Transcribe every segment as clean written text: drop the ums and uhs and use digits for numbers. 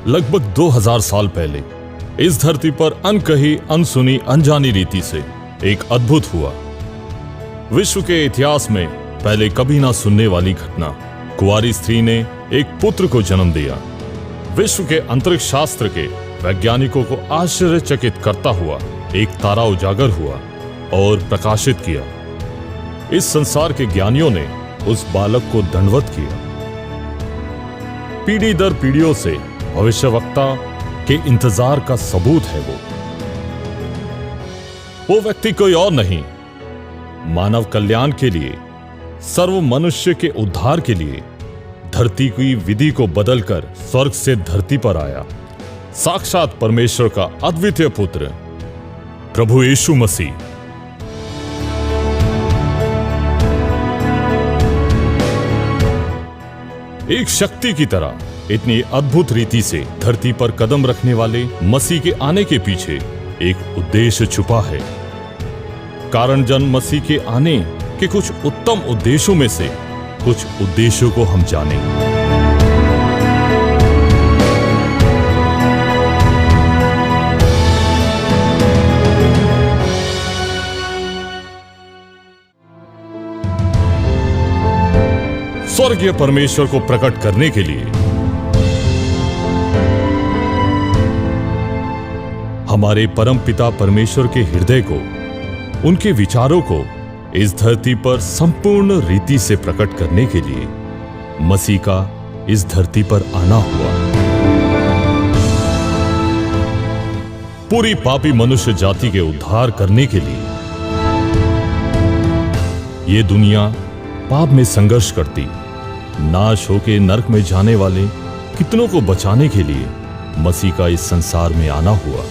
लगभग 2000 साल पहले इस धरती पर अनकही, अनसुनी, अनजानी रीति से एक अद्भुत हुआ। विश्व के इतिहास में पहले कभी ना सुनने वाली घटना। कुंवारी स्त्री ने एक पुत्र को जन्म दिया। विश्व के अंतरिक्ष शास्त्र के वैज्ञानिकों को आश्चर्यचकित करता हुआ एक तारा उजागर हुआ और प्रकाशित किया। इस संसार के ज्ञानियों ने उस बालक को दंडवत किया। पीढ़ी दर पीढ़ियों से भविष्यवक्ता के इंतजार का सबूत है वो व्यक्ति कोई और नहीं, मानव कल्याण के लिए, सर्व मनुष्य के उद्धार के लिए धरती की विधि को बदलकर स्वर्ग से धरती पर आया। साक्षात परमेश्वर का अद्वितीय पुत्र प्रभु यीशु मसीह। एक शक्ति की तरह इतनी अद्भुत रीति से धरती पर कदम रखने वाले मसीह के आने के पीछे एक उद्देश्य छुपा है। कारण जन मसीह के आने के कुछ उत्तम उद्देश्यों में से कुछ उद्देश्यों को हम जानें। स्वर्गीय परमेश्वर को प्रकट करने के लिए हमारे परम पिता परमेश्वर के हृदय को, उनके विचारों को इस धरती पर संपूर्ण रीति से प्रकट करने के लिए मसीह का इस धरती पर आना हुआ। पूरी पापी मनुष्य जाति के उद्धार करने के लिए। ये दुनिया पाप में संघर्ष करती, नाश होके नरक में जाने वाले कितनों को बचाने के लिए मसीह का इस संसार में आना हुआ।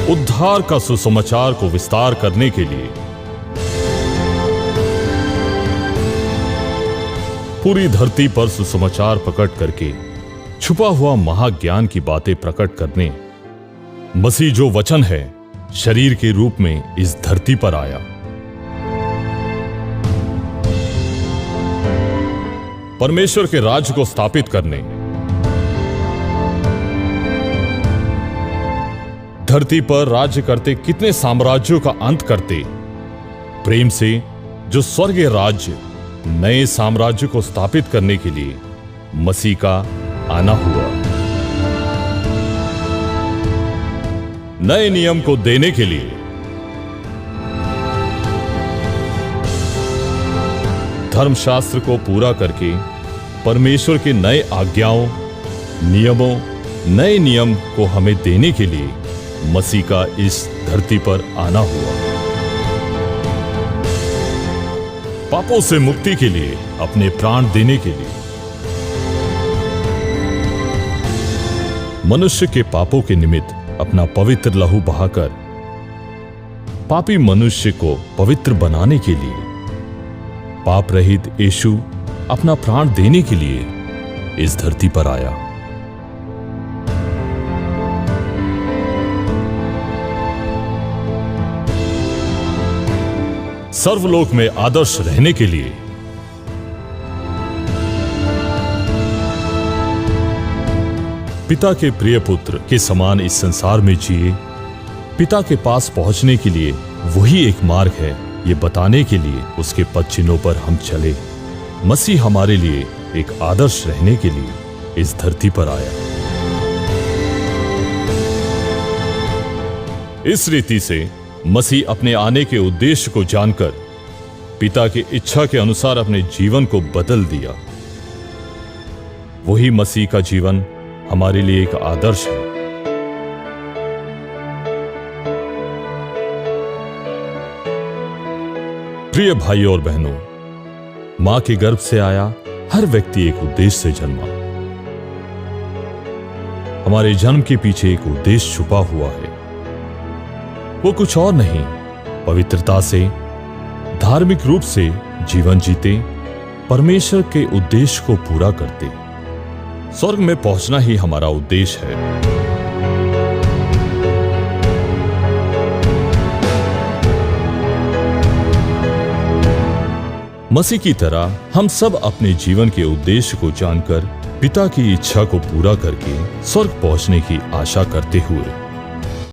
उद्धार का सुसमाचार को विस्तार करने के लिए, पूरी धरती पर सुसमाचार प्रकट करके छुपा हुआ महाज्ञान की बातें प्रकट करने मसीह जो वचन है शरीर के रूप में इस धरती पर आया। परमेश्वर के राज्य को स्थापित करने, धरती पर राज्य करते कितने साम्राज्यों का अंत करते, प्रेम से जो स्वर्गीय राज्य, नए साम्राज्य को स्थापित करने के लिए मसीह का आना हुआ। नए नियम को देने के लिए, धर्मशास्त्र को पूरा करके परमेश्वर के नए आज्ञाओं, नियमों, नए नियम को हमें देने के लिए मसीह का इस धरती पर आना हुआ। पापों से मुक्ति के लिए, अपने प्राण देने के लिए, मनुष्य के पापों के निमित्त अपना पवित्र लहू बहाकर पापी मनुष्य को पवित्र बनाने के लिए, पाप रहित यीशु अपना प्राण देने के लिए इस धरती पर आया। सर्वलोक में आदर्श रहने के लिए, पिता के प्रिय पुत्र के समान इस संसार में जिए, पिता के पास पहुंचने के लिए वही एक मार्ग है, ये बताने के लिए उसके पद चिन्हों पर हम चले। मसीह हमारे लिए एक आदर्श रहने के लिए इस धरती पर आया। इस रीति से मसीह अपने आने के उद्देश्य को जानकर पिता की इच्छा के अनुसार अपने जीवन को बदल दिया। वही मसीह का जीवन हमारे लिए एक आदर्श है। प्रिय भाइयों और बहनों, मां के गर्भ से आया हर व्यक्ति एक उद्देश्य से जन्मा। हमारे जन्म के पीछे एक उद्देश्य छुपा हुआ है। वो कुछ और नहीं, पवित्रता से, धार्मिक रूप से जीवन जीते, परमेश्वर के उद्देश्य को पूरा करते। स्वर्ग में पहुंचना ही हमारा उद्देश्य है। मसीह की तरह हम सब अपने जीवन के उद्देश्य को जानकर पिता की इच्छा को पूरा करके स्वर्ग पहुंचने की आशा करते हुए